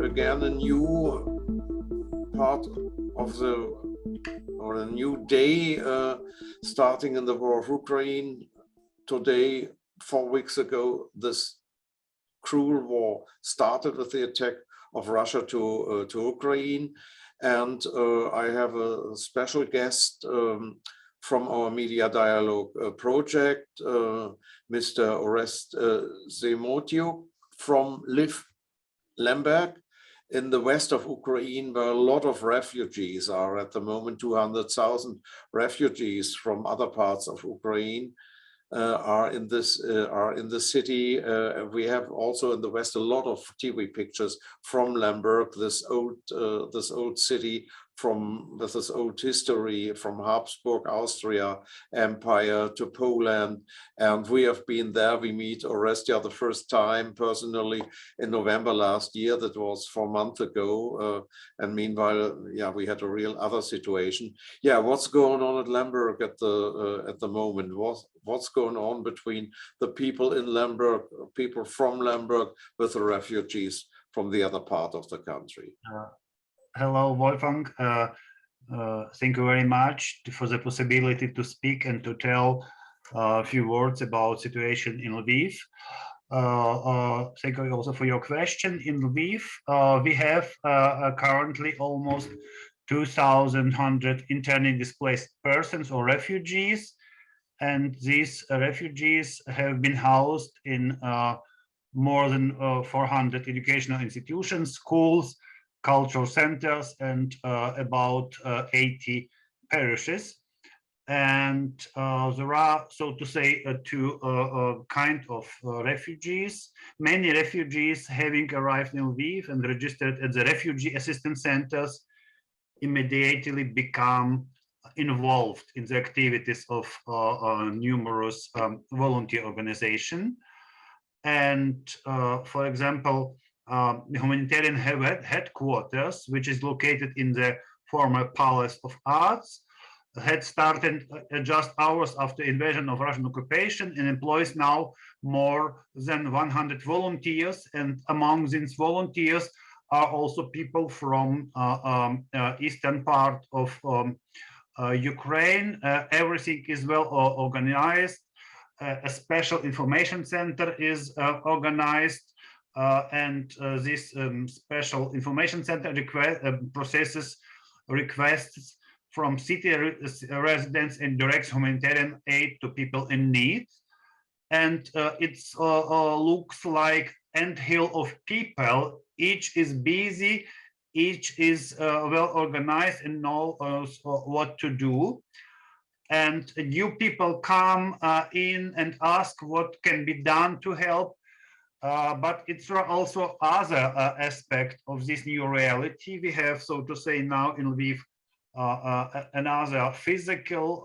began a new part of a new day starting in the war of Ukraine. Today, 4 weeks ago, this cruel war started with the attack of Russia to Ukraine. And I have a special guest from our Media Dialogue project, Mr. Orest Semotiuk from Lviv, Lemberg, in the west of Ukraine, where a lot of refugees are at the moment. 200,000 refugees from other parts of Ukraine are in the city. We have also in the west a lot of TV pictures from Lemberg, this old city with this old history from Habsburg, Austria Empire to Poland. And we have been there. We meet Orestia the first time personally in November last year. That was 4 months ago. And meanwhile, yeah, we had a real other situation. Yeah, what's going on at Lemberg at the moment? What's going on between the people in Lemberg, people from Lemberg, with the refugees from the other part of the country? Hello, Wolfgang. Thank you very much for the possibility to speak and to tell a few words about situation in Lviv. Thank you also for your question. In Lviv, we have currently almost 2,100 internally displaced persons or refugees. And these refugees have been housed in more than 400 educational institutions, schools, cultural centers, and about 80 parishes. And there are, so to say, two kind of refugees. Many refugees having arrived in Lviv and registered at the refugee assistance centers immediately become involved in the activities of numerous volunteer organizations. And for example, the humanitarian headquarters, which is located in the former Palace of Arts, had started just hours after invasion of Russian occupation and employs now more than 100 volunteers. And among these volunteers are also people from eastern part of Ukraine. Everything is well organized. A special information center is organized. And this special information center processes requests from city residents and directs humanitarian aid to people in need. And it looks like anthill of people. Each is busy, each is well organized and knows what to do. And new people come in and ask what can be done to help. But it's also other aspect of this new reality. We have, so to say, now in Lviv another physical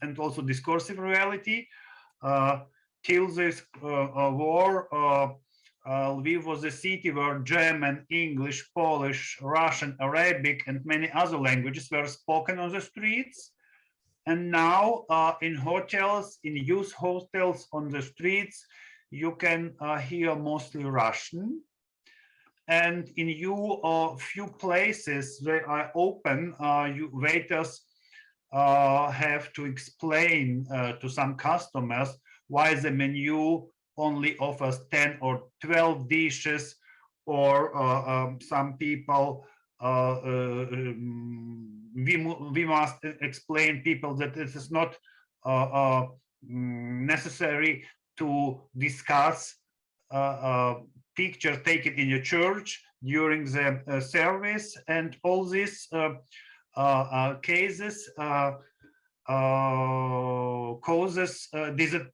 and also discursive reality. Till this war, Lviv was a city where German, English, Polish, Russian, Arabic, and many other languages were spoken on the streets. And now in hotels, in youth hostels, on the streets, you can hear mostly Russian. And in few places that are open, waiters have to explain to some customers why the menu only offers 10 or 12 dishes, or some people, we must explain people that it is not necessary to discuss picture taken in your church during the service. And all these cases causes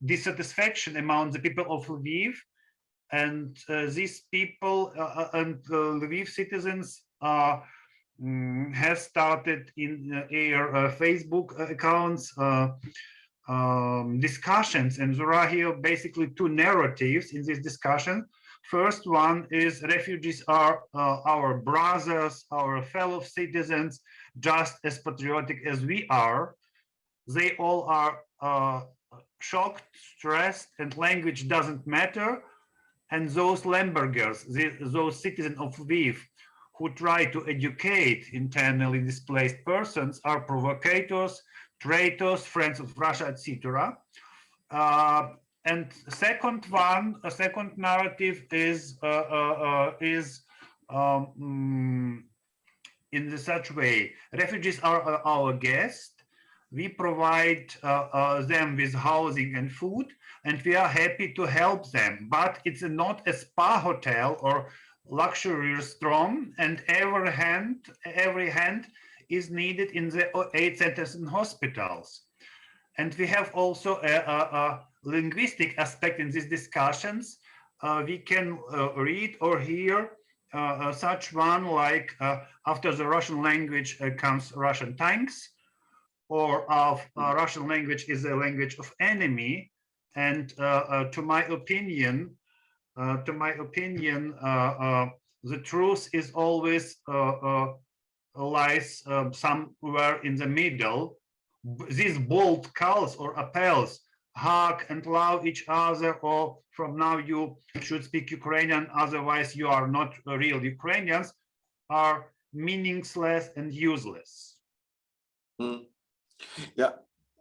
dissatisfaction among the people of Lviv. And these people and Lviv citizens have started in their Facebook accounts discussions, and there are here basically two narratives in this discussion. First one is refugees are our brothers, our fellow citizens, just as patriotic as we are. They all are shocked, stressed, and language doesn't matter. And those Lembergers, those citizens of Lviv who try to educate internally displaced persons are provocators, traitors, friends of Russia, etc. And second one, a second narrative is in such way: refugees are our guests. We provide them with housing and food, and we are happy to help them. But it's not a spa hotel or luxury restaurant, and every hand is needed in the aid centers and hospitals. And we have also a linguistic aspect in these discussions. We can read or hear such one like after the Russian language comes Russian tanks, or Russian language is a language of enemy. And to my opinion, the truth is always lies somewhere in the middle. These bold calls or appels, hug and love each other, or from now you should speak Ukrainian, otherwise you are not real Ukrainians, are meaningless and useless. Mm. Yeah,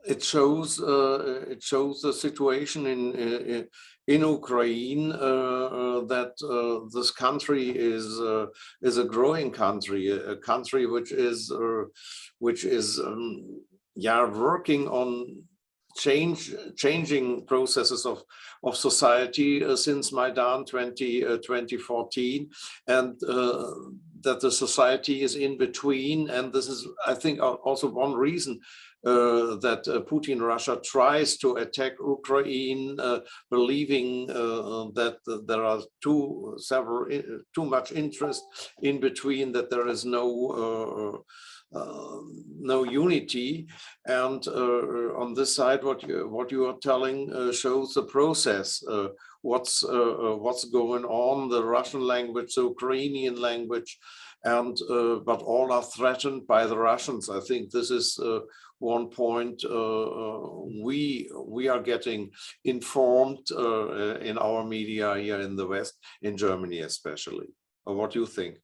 it shows the situation in Ukraine, that this country is a growing country, a country which is working on changing processes of society since Maidan 2014, and that the society is in between. And this is, I think, also one reason that Putin-Russia tries to attack Ukraine, believing that there are too much interest in between, that there is no unity. And on this side, what you are telling shows the process, what's going on, the Russian language, the Ukrainian language, and but all are threatened by the Russians. I think this is one point we are getting informed in our media here in the West, in Germany especially. What do you think?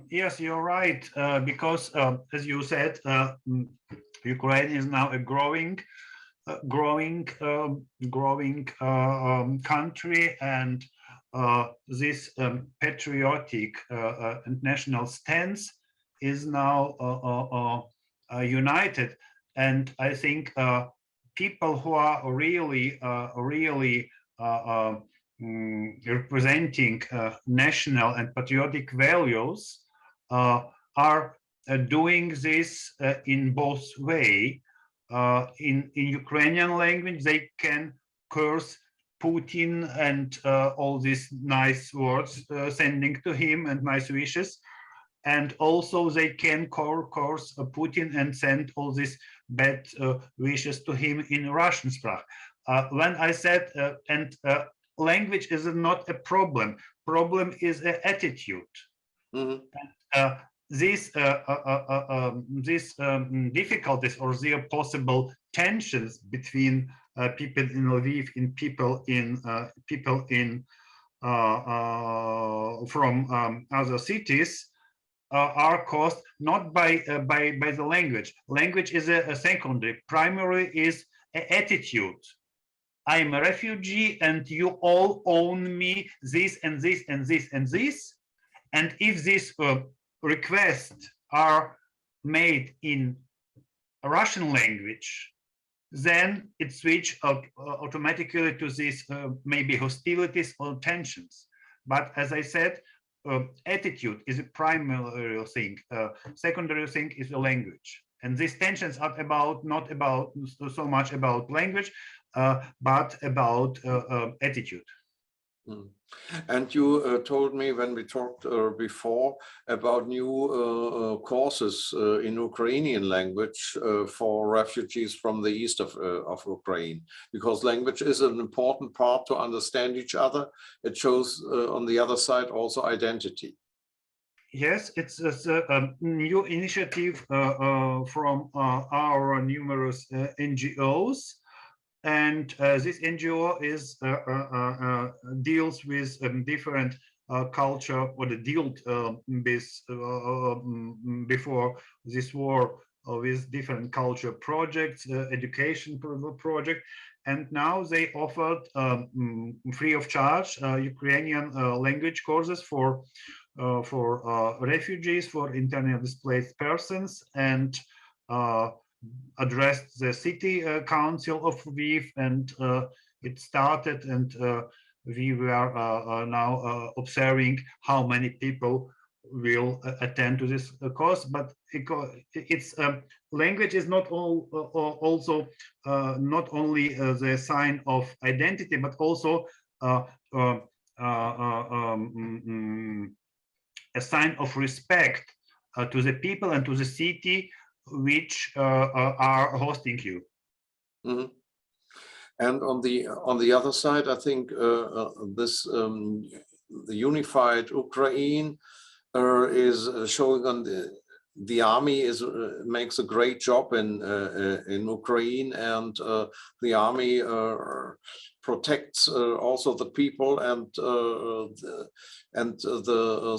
Yes, you're right, because as you said, Ukraine is now a growing country, and this patriotic and national stance is now united. And I think people who are really representing national and patriotic values are doing this in both ways. In Ukrainian language, they can curse Putin and all these nice words sending to him and nice wishes. And also they can curse Putin and send all these bad wishes to him in Russian sprach. When I said, language is not a problem. Problem is an attitude. Mm-hmm. And, these difficulties or the possible tensions between people in Lviv and people in from other cities are caused not by the language. Language is a secondary. Primary is an attitude. I am a refugee and you all own me this and this and this and this. And if these requests are made in Russian language, then it switches automatically to these maybe hostilities or tensions. But as I said, attitude is a primary thing. Secondary thing is the language. And these tensions are not about so much about language, but about attitude. Mm. And you told me when we talked before about new courses in Ukrainian language for refugees from the east of Ukraine, because language is an important part to understand each other. It shows on the other side also identity. Yes, it's a new initiative from our numerous NGOs. And this NGO is deals with different culture, or the dealt with before this war with different culture projects, education project, and now they offered free of charge Ukrainian language courses for refugees, for internally displaced persons, and addressed the city council of Lviv, and it started, and we were now observing how many people will attend to this course. But its language is not also not only the sign of identity, but also a sign of respect to the people and to the city which are hosting you. Mm-hmm. And on the other side, I think this the unified Ukraine is showing on the army makes a great job in Ukraine, and the army protects also the people, and the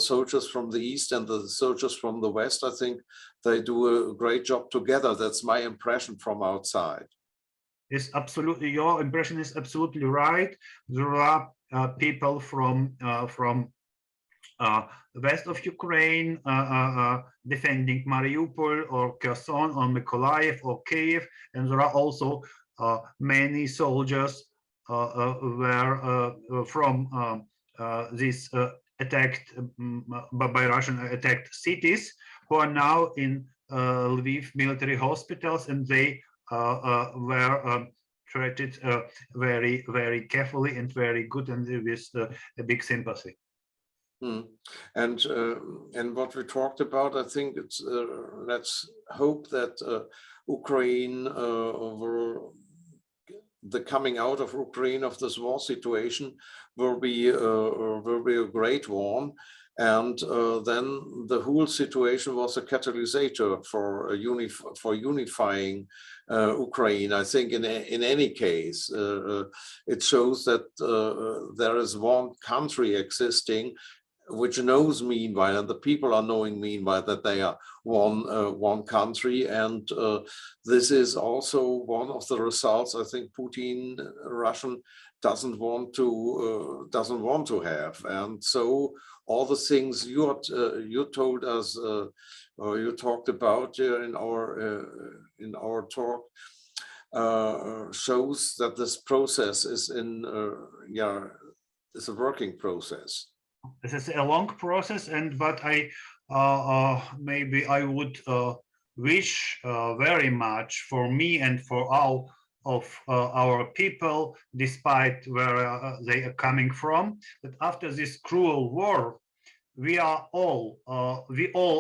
soldiers from the east and the soldiers from the west. I think they do a great job together. That's my impression from outside. It's absolutely, your impression is absolutely right. There are people from west of Ukraine defending Mariupol or Kherson or Mykolaiv or Kiev, and there are also many soldiers from these attacked by Russian attacked cities, who are now in Lviv military hospitals, and they were treated very, very carefully and very good, and with a big sympathy. And what we talked about, I think it's let's hope that Ukraine the coming out of Ukraine of this war situation will be a great one. And then the whole situation was a catalyst for unifying Ukraine. I think in any case, it shows that there is one country existing which knows meanwhile, and the people are knowing meanwhile, that they are one country. And this is also one of the results I think Putin-Russian doesn't want to have. And so all the things you told us, or you talked about in our talk, shows that this process is is a working process. This is a long process, but I maybe I would wish very much for me and for all of our people, despite where they are coming from, that after this cruel war, we all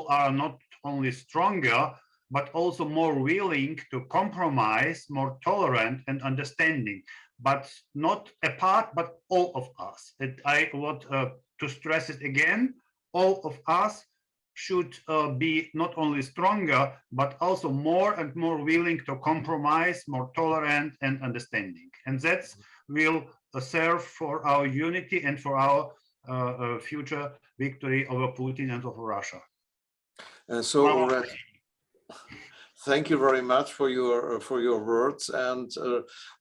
are not only stronger, but also more willing to compromise, more tolerant and understanding, but not apart, but all of us. And I want to stress it again, all of us should be not only stronger, but also more and more willing to compromise, more tolerant and understanding. And that will serve for our unity and for our future victory over Putin and over Russia. Thank you very much for your words, and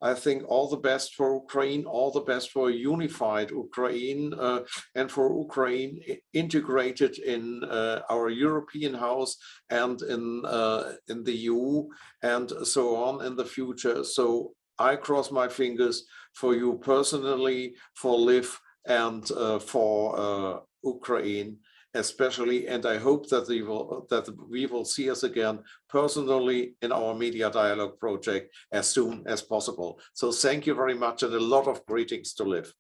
I think all the best for Ukraine, all the best for a unified Ukraine, and for Ukraine integrated in our European house and in the EU and so on in the future. So I cross my fingers for you personally, for Lviv, and for Ukraine especially, and I hope that we will see us again personally in our media dialogue project as soon as possible. So thank you very much, and a lot of greetings to Lviv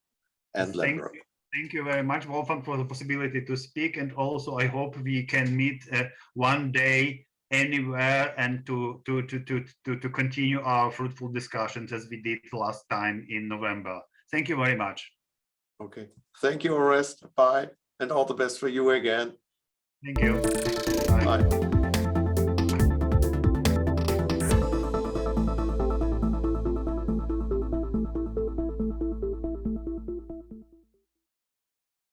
and Lemberg. Thank you very much, Wolfgang, for the possibility to speak, and also I hope we can meet one day anywhere and to continue our fruitful discussions as we did last time in November. Thank you very much. Okay, thank you, Orest. Bye. And all the best for you again. Thank you. Bye. Bye.